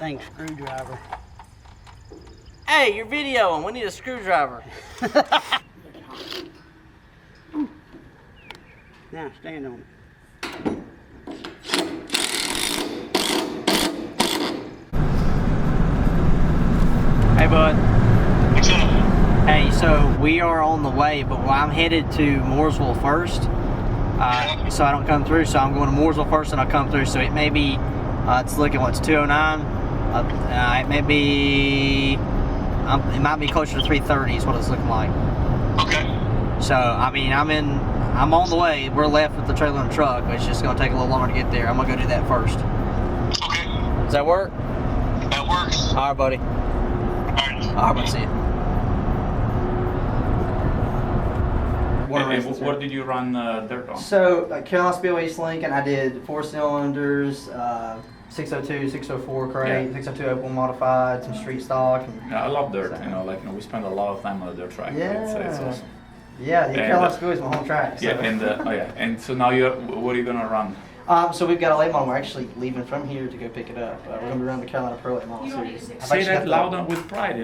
thing screwdriver. Hey, you're videoing. We need a screwdriver. Now stand on it. Hey, bud. What's up? Hey, so we are on the way, but I'm headed to Mooresville first. So I don't come through, so I'm going to Mooresville first and I'll come through. So it may be, it's looking, what's 209? It may be, it might be closer to 330 is what it's looking like. Okay. So, I mean, I'm on the way. We're left with the trailer and truck, but it's just going to take a little longer to get there. I'm going to go do that first. Okay. Does that work? That works. All right, buddy. Alright. All right, let's see it. What did you run dirt on? So, Carolina Speedway East Lincoln, I did 4 cylinders, 602, 604 crate, 602 open modified, some street stock. And, Yeah, I love dirt. We spend a lot of time on the dirt track. Yeah. It's awesome. Yeah, the Carolina Speedway is my home track. So. Yeah, and so now what are you gonna run? So we've got a late model. We're actually leaving from here to go pick it up. We're gonna be running the Carolina Pro Late Model Series. Say that loud and with pride.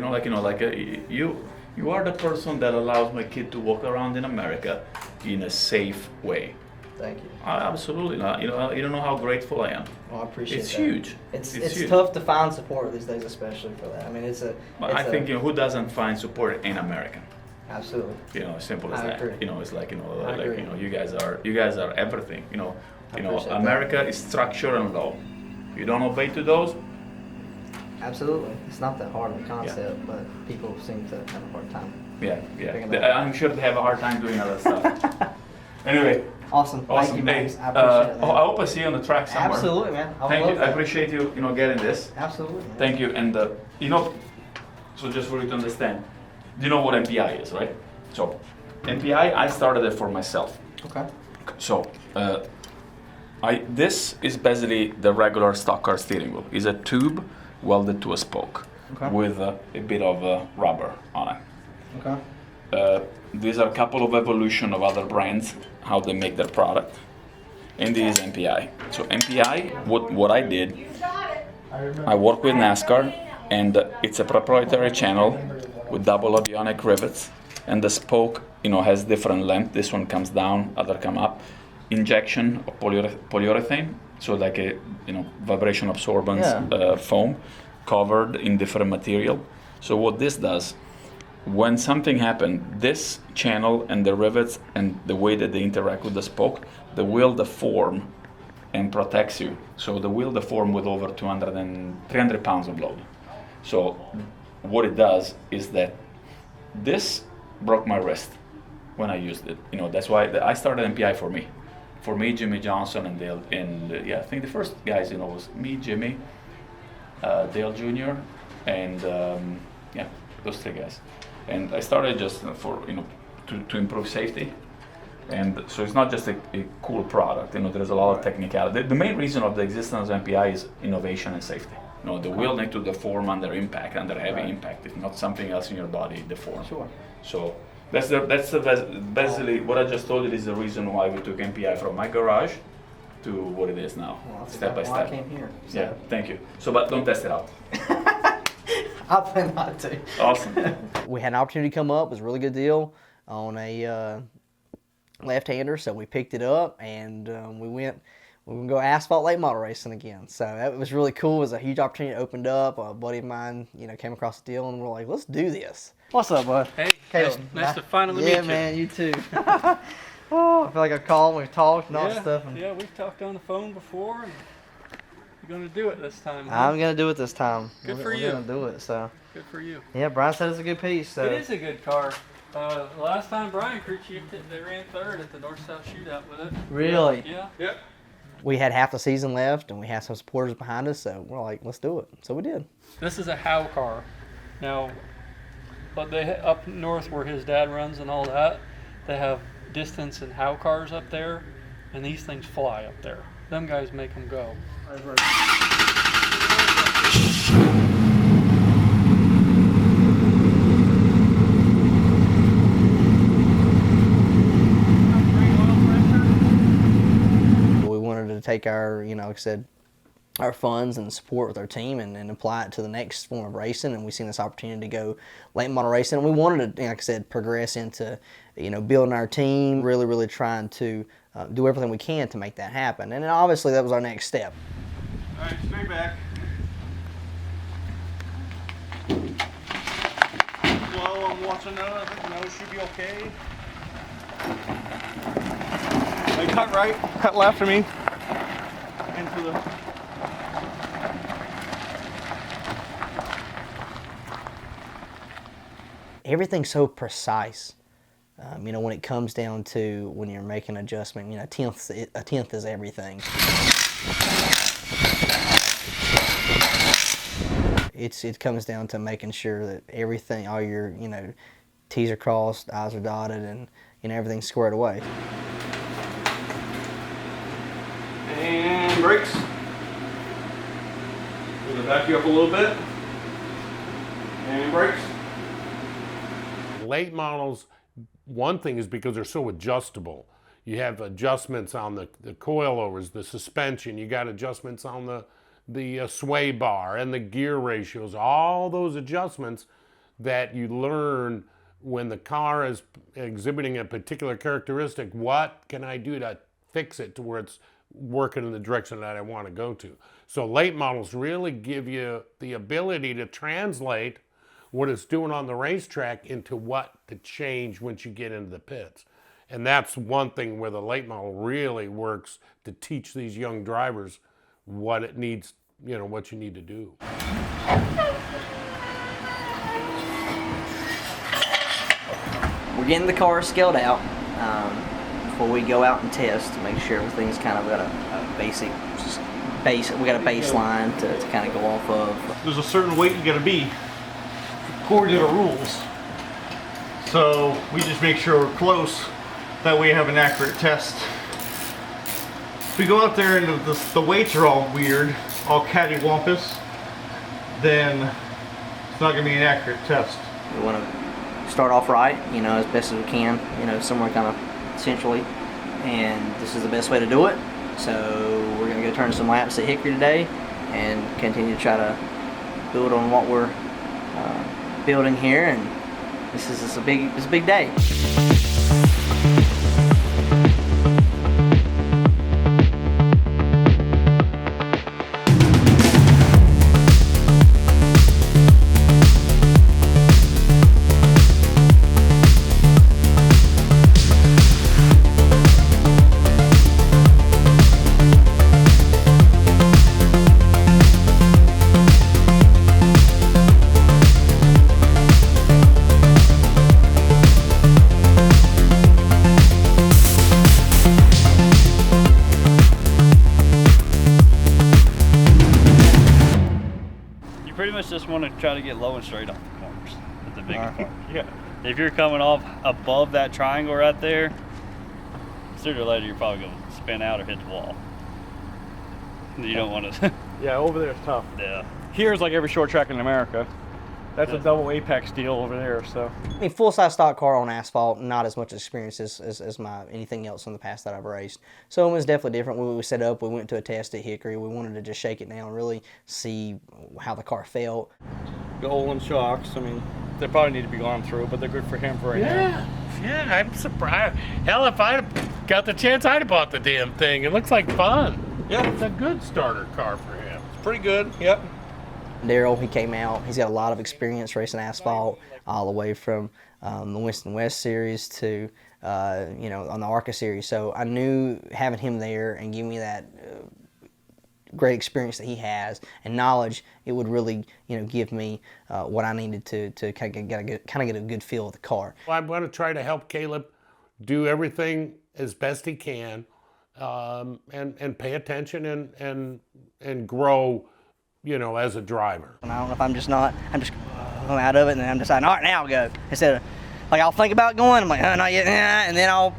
You are the person that allows my kid to walk around in America in a safe way. Thank you. Absolutely not. You don't know how grateful I am. Well, I appreciate It's that. huge. It's huge. tough to find support these days, especially for that. I mean, But I think who doesn't find support in America? Absolutely. As simple as I that. agree. It's like I agree. you guys are everything. appreciate America that. is structure and law. You don't obey to those. Absolutely. It's not that hard of a concept, but people seem to have a hard time. Yeah. I'm sure they have a hard time doing other stuff. Anyway. Awesome. Thank you, Hey, Max. I appreciate it. I hope I see you on the track somewhere. Absolutely, man. Thank you. I appreciate you, getting this. Absolutely. Man. Thank you. And so just for you to understand, you know what MPI is, right? So, MPI, I started it for myself. Okay. So, this is basically the regular stock car steering wheel. It's a tube welded to a spoke with a bit of rubber on it. Okay. These are a couple of evolution of other brands, how they make their product. And this is MPI. So MPI, what I did, I work with NASCAR, and it's a proprietary channel with double avionic rivets, and the spoke, has different length. This one comes down, other come up. Injection of polyurethane, so like a vibration absorbance foam, covered in different material. So what this does, when something happens, this channel and the rivets and the way that they interact with the spoke, the wheel deform and protects you. So the wheel deform with over 300 pounds of load. So what it does is that this broke my wrist when I used it. That's why I started MPI for me. For me, Jimmy Johnson and Dale, I think the first guys, was me, Jimmy, Dale Jr., and those 3 guys. And I started just for, to improve safety. And so it's not just a cool product, there's a lot of technicality. The main reason of the existence of MPI is innovation and safety. The wheel needs to deform under impact, under heavy impact, if not something else in your body deforms. Sure. So that's basically what I just told you is the reason why we took MPI from my garage to what it is now, step by step. I came here. So. Yeah, thank you. So, but don't test it out. I plan not to. Awesome. We had an opportunity come up. It was a really good deal on a left-hander, so we picked it up and we were going to go asphalt late model racing again. So that was really cool. It was a huge opportunity. It opened up. A buddy of mine, came across the deal and we're like, let's do this. What's up, bud? Hey, Caleb, nice to finally meet you. Yeah, man, you too. Oh, I feel like I've called and we've talked and all that stuff. And Yeah, we've talked on the phone before, and you're going to do it this time. Huh? I'm going to do it this time. Good for We're you. going to do it, so. Good for you. Yeah, Brian said it's a good piece, so. It is a good car. Last time Brian crew chiefed it, they ran 3rd at the North-South Shootout with it. Really? Yeah. Yep. We had half the season left and we had some supporters behind us, so we're like, let's do it. So we did. This is a Howe car. Now, but they up north where his dad runs and all that, they have distance and Howe cars up there, and these things fly up there. Them guys make them go. We wanted to take our, like I said, our funds and support with our team and apply it to the next form of racing. And we seen this opportunity to go late model racing, and we wanted to, like I said, progress into, you know, building our team, really trying to do everything we can to make that happen. And obviously that was our next step. All right, stay back. Slow, I'm watching that. I think the nose should be okay. They cut right, cut left of me. Into the... Everything's so precise. You know, when it comes down to when you're making an adjustment, you know, a tenth is everything. It comes down to making sure that everything, all your, you know, T's are crossed, I's are dotted, and, you know, everything's squared away. And brakes. We're gonna back you up a little bit. And brakes. Late models, one thing is because they're so adjustable. You have adjustments on the coilovers, the suspension, you got adjustments on the sway bar and the gear ratios, all those adjustments that you learn when the car is exhibiting a particular characteristic. What can I do to fix it to where it's working in the direction that I want to go to? So late models really give you the ability to translate what it's doing on the racetrack into what to change once you get into the pits. And that's one thing where the late model really works to teach these young drivers what it needs, you know, what you need to do. We're getting the car scaled out before we go out and test to make sure everything's kind of got a basic base. We got a baseline to kind of go off of. There's a certain weight you gotta be according to the rules. So we just make sure we're close. That way you have an accurate test. If we go out there and the weights are all weird, all cattywampus, then it's not gonna be an accurate test. We want to start off right, you know, as best as we can, you know, somewhere kind of centrally, and this is the best way to do it. So we're gonna go turn some laps at Hickory today and continue to try to build on what we're building here, and it's a big day. Just want to try to get low and straight off the corners with the bigger car. Yeah. If you're coming off above that triangle right there, sooner or later you're probably going to spin out or hit the wall. You don't want to. Yeah, over there it's tough. Yeah. Here's like every short track in America. That's a double apex deal over there, so. I mean, full-size stock car on asphalt, not as much experience as my anything else in the past that I've raced. So it was definitely different. When we set up, we went to a test at Hickory. We wanted to just shake it down and really see how the car felt. The Olin shocks, I mean, they probably need to be gone through, but they're good for him for right now. Yeah, I'm surprised. Hell, if I'd got the chance, I'd have bought the damn thing. It looks like fun. Yeah. It's a good starter car for him. It's pretty good, yep. Daryl, he came out. He's got a lot of experience racing asphalt, all the way from the Winston West series to, you know, on the ARCA series. So I knew having him there and giving me that great experience that he has and knowledge, it would really, you know, give me what I needed to kind of get a good feel of the car. Well, I'm going to try to help Caleb do everything as best he can, and pay attention and grow, you know, as a driver. And I don't know if I'm just out of it, and then I'm deciding, all right, now I'll go. Instead of, like, I'll think about going, I'm like, oh, not yet, and then I'll.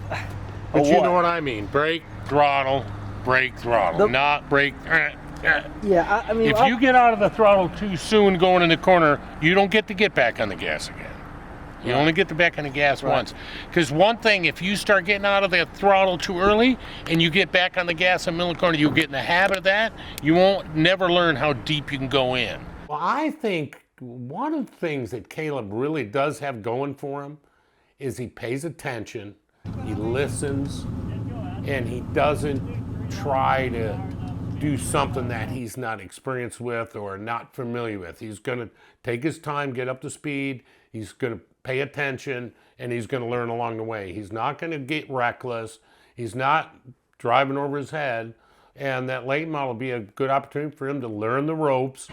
But you know what I mean? Brake, throttle, brake, throttle, not brake. Yeah, I mean, if you get out of the throttle too soon going in the corner, you don't get to get back on the gas again. You only get the back on the gas once. Because one thing, if you start getting out of the throttle too early and you get back on the gas in the middle of the corner, you'll get in the habit of that, you won't never learn how deep you can go in. Well, I think one of the things that Caleb really does have going for him is he pays attention, he listens, and he doesn't try to do something that he's not experienced with or not familiar with. He's going to take his time, get up to speed, he's going to pay attention, and he's going to learn along the way. He's not going to get reckless, he's not driving over his head, and that late model will be a good opportunity for him to learn the ropes.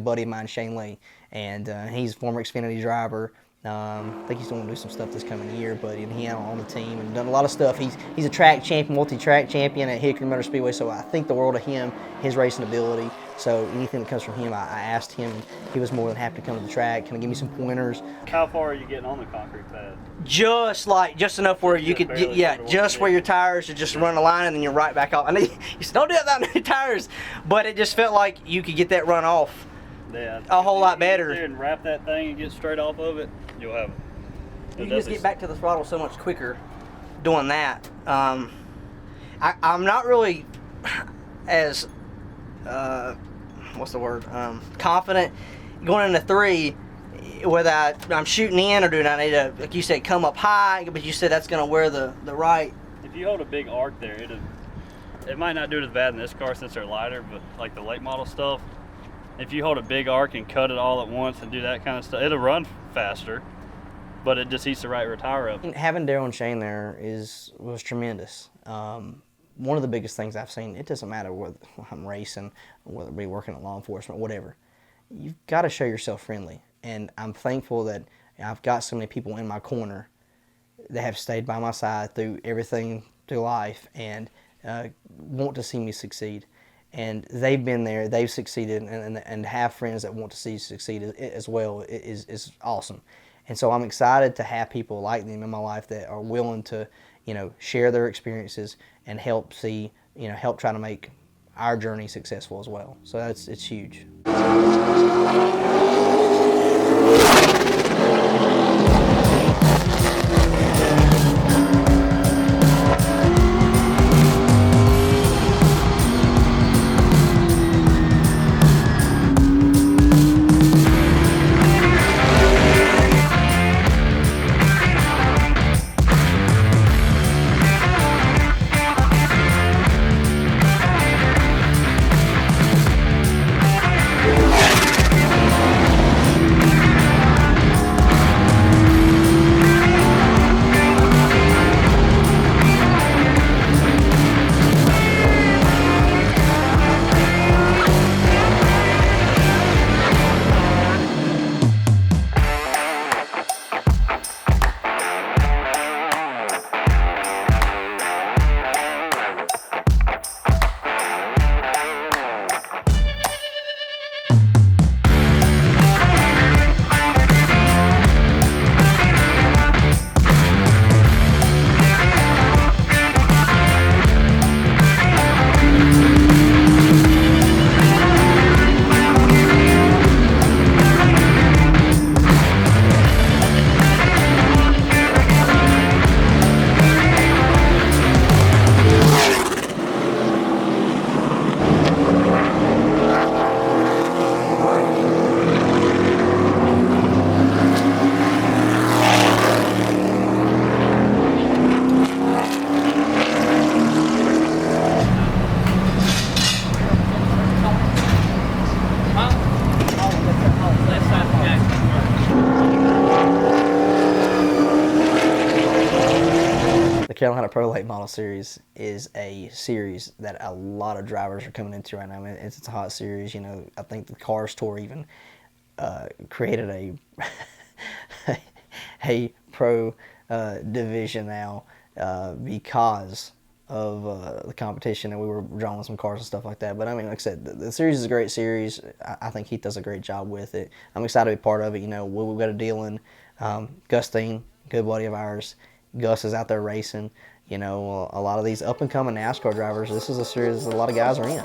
Buddy of mine, Shane Lee, and he's a former Xfinity driver. I think he's going to do some stuff this coming year, but he on the team and done a lot of stuff. He's a track champion, multi-track champion at Hickory Motor Speedway, so I think the world of him, his racing ability. So anything that comes from him, I asked him. He was more than happy to come to the track. Can he give me some pointers? How far are you getting on the concrete pad? Just enough where you could, just where your tires are just run a line and then you're right back off. And you said, don't do it without new tires, but it just felt like you could get that run off. Yeah, a whole lot better. Get there and wrap that thing and get straight off of it, you'll have it. You can just get back to the throttle so much quicker doing that. I'm not really as confident going into 3 whether I'm shooting in or do I need to, like you said, come up high, but you said that's going to wear the right. If you hold a big arc there, it might not do it as bad in this car since they're lighter, but like the late model stuff, if you hold a big arc and cut it all at once and do that kind of stuff, it'll run faster, but it just eats the right tire up. Having Daryl and Shane there was tremendous. One of the biggest things I've seen, it doesn't matter whether I'm racing, whether it be working at law enforcement, whatever, you've got to show yourself friendly. And I'm thankful that I've got so many people in my corner that have stayed by my side through everything through life and want to see me succeed. And they've been there, they've succeeded, and have friends that want to see you succeed as well is awesome. And so I'm excited to have people like them in my life that are willing to, share their experiences and help try to make our journey successful as well. So it's huge. Carolina Pro Late Model Series is a series that a lot of drivers are coming into right now. I mean, it's a hot series. You know, I think the Cars Tour even created a pro division now because of the competition, and we were drawing some cars and stuff like that. But I mean, like I said, the series is a great series. I think Heath does a great job with it. I'm excited to be part of it. You know, we've got a deal in Gus Steen, good buddy of ours. Gus is out there racing. You know, a lot of these up-and-coming NASCAR drivers, this is a series that a lot of guys are in.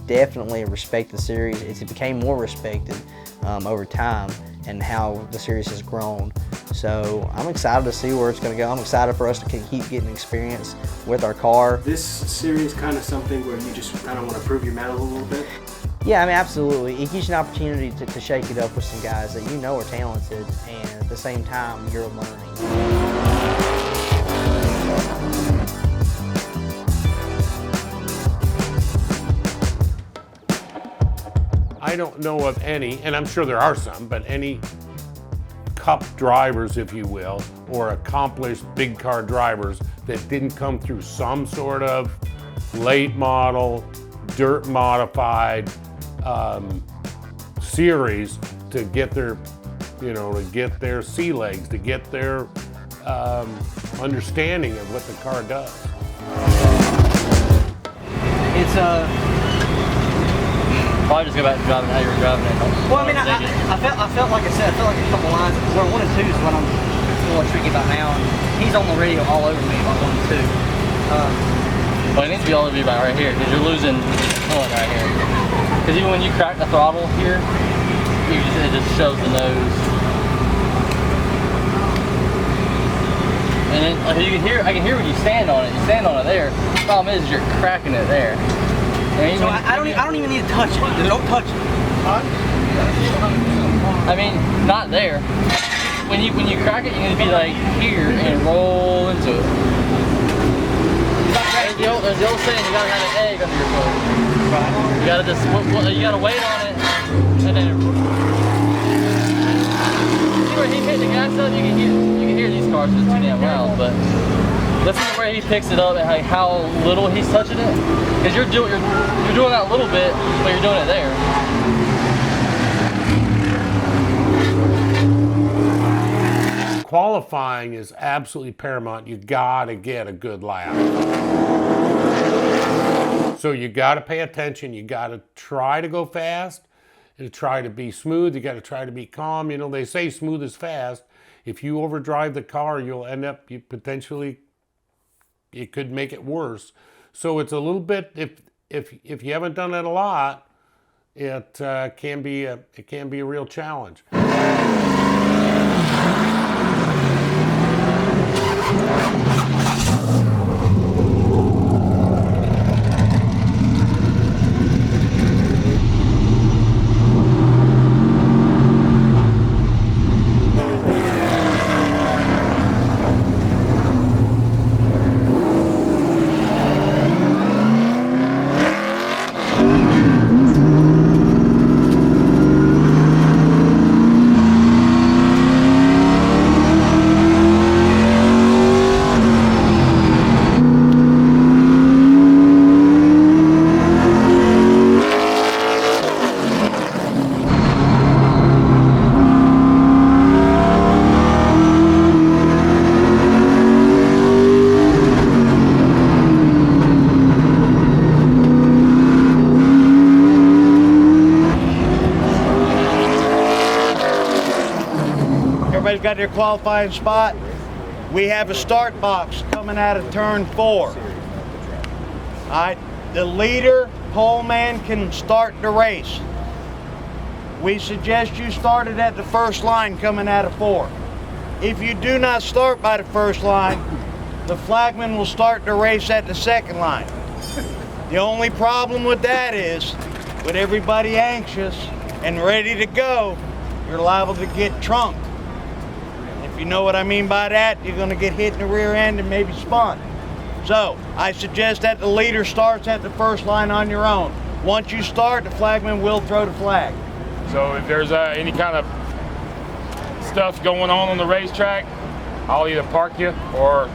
Definitely a respected series. It became more respected over time and how the series has grown. So I'm excited to see where it's going to go. I'm excited for us to keep getting experience with our car. This series kind of something where you just kind of want to prove your mettle a little bit? Yeah, I mean, absolutely. It gives you an opportunity to shake it up with some guys that you know are talented, and at the same time, you're learning. I don't know of any, and I'm sure there are some, but any cup drivers, if you will, or accomplished big car drivers that didn't come through some sort of late model, dirt modified series to get their, you know, to get their sea legs, to get their understanding of what the car does. It's Probably just go back to driving how you were driving it. well, I mean, I felt like I said, I felt like a couple lines. Where 1 and 2 is what I'm feeling tricky about now. And he's on the radio all over me about 1 and 2. Well, it needs to be all over you about right here because you're losing pulling right here. Because even when you crack the throttle here, it just shows the nose. And then like, you can hear, I can hear when you stand on it. You stand on it there. The problem is you're cracking it there. So I don't even need to touch it. Don't touch it. I mean, not there. When you crack it, you need to be like here and roll into it. There's the old saying, you gotta have an egg under your foot. You gotta just, you gotta wait on it, and then. See where he hit the gas up? You can hear these cars just too damn loud, but. Listen to where he picks it up and how little he's touching it. Because you're doing that a little bit, but you're doing it there. Qualifying is absolutely paramount. You gotta get a good lap. So you gotta pay attention. You gotta try to go fast and try to be smooth. You gotta try to be calm. You know, they say smooth is fast. If you overdrive the car, you'll end up, it could make it worse. So it's a little bit, if you haven't done it a lot, it can be a real challenge. Got their qualifying spot. We have a start box coming out of turn 4. All right, the leader pole man can start the race. We suggest you start it at the first line coming out of 4. If you do not start by the first line, the flagman will start the race at the second line. The only problem with that is, with everybody anxious and ready to go, you're liable to get trunked. If you know what I mean by that, you're gonna get hit in the rear end and maybe spun. So, I suggest that the leader starts at the first line on your own. Once you start, the flagman will throw the flag. So if there's any kind of stuff going on the racetrack, I'll either park you or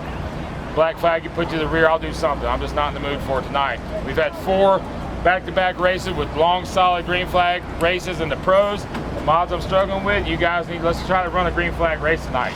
black flag you, put you to the rear. I'll do something. I'm just not in the mood for it tonight. We've had 4 back-to-back races with long, solid green flag races in the pros. The mods I'm struggling with, you guys need, let's try to run a green flag race tonight.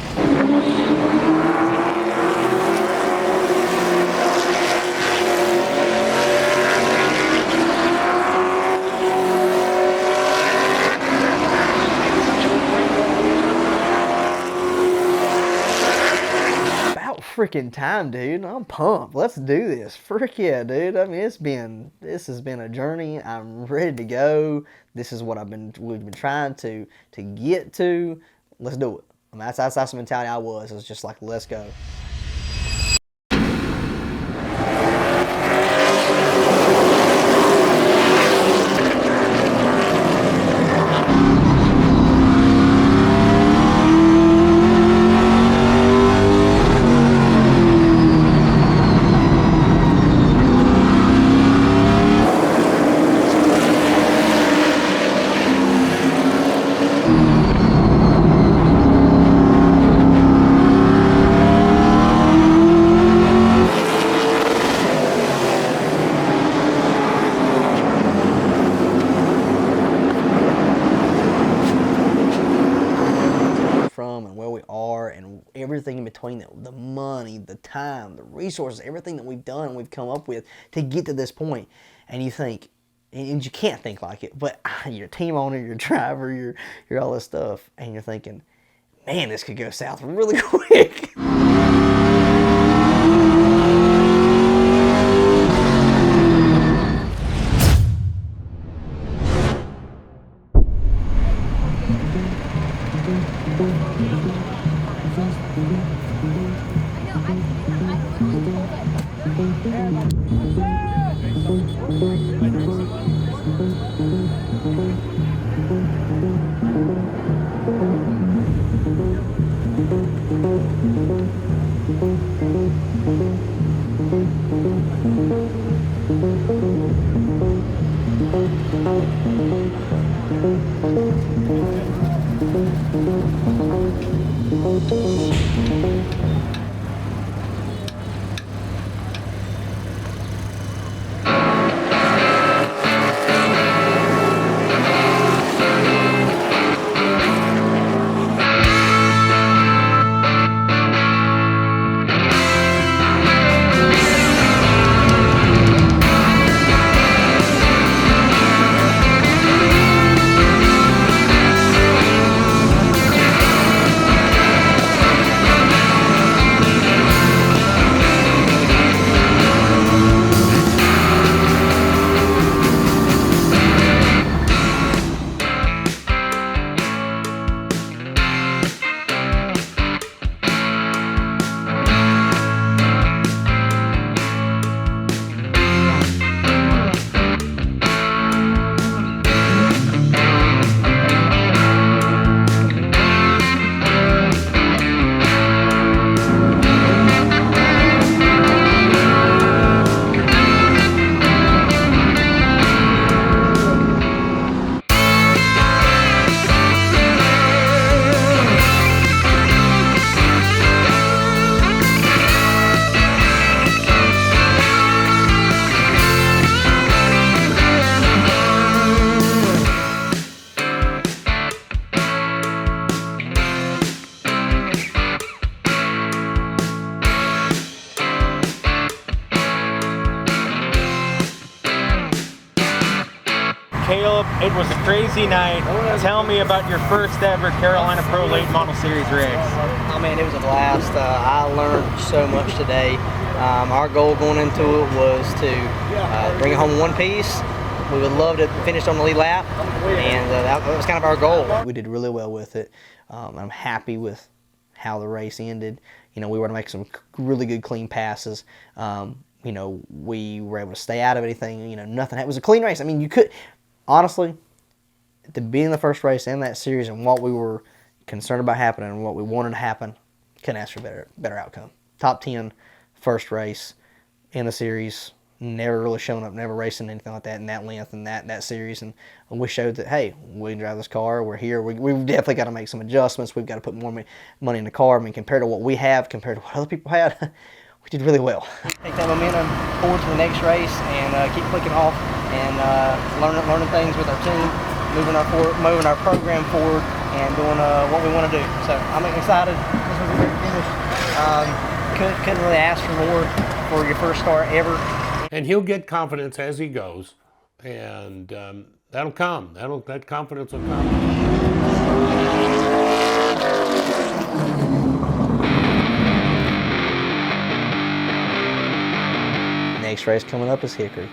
Freaking time, dude. I'm pumped. Let's do this. Frick yeah, dude. I mean, this has been a journey. I'm ready to go. This is what we've been trying to get to. Let's do it. I mean, that's the mentality I was. It was just like, let's go. Everything in between, the money, the time, the resources, everything that we've done, we've come up with to get to this point. And you think, and you can't think like it, but you're a team owner, you're a driver, you're all this stuff, and you're thinking, man, this could go south really quick. Caleb, it was a crazy night. Tell me about your first ever Carolina Pro Late Model Series race. I mean, it was a blast. I learned so much today. Our goal going into it was to bring it home in one piece. We would love to finish on the lead lap, and that was kind of our goal. We did really well with it. I'm happy with how the race ended. You know, we were to make some really good clean passes. you know, we were able to stay out of anything. You know, nothing. It was a clean race. I mean, you could, honestly, at the beginning of the first race and that series and what we were concerned about happening and what we wanted to happen, couldn't ask for a better outcome. Top 10 first race in the series, never really showing up, never racing anything like that in that length and that series. And we showed that, hey, we can drive this car. We're here. We've definitely got to make some adjustments. We've got to put more money in the car. I mean, compared to what we have, compared to what other people had, we did really well. Take that momentum forward to the next race and keep clicking off and learning things with our team, moving our program forward and doing what we want to do. So I'm excited. This was a great finish. Couldn't really ask for more for your first start ever. And he'll get confidence as he goes, and that'll come. That confidence will come. Next race coming up is Hickory.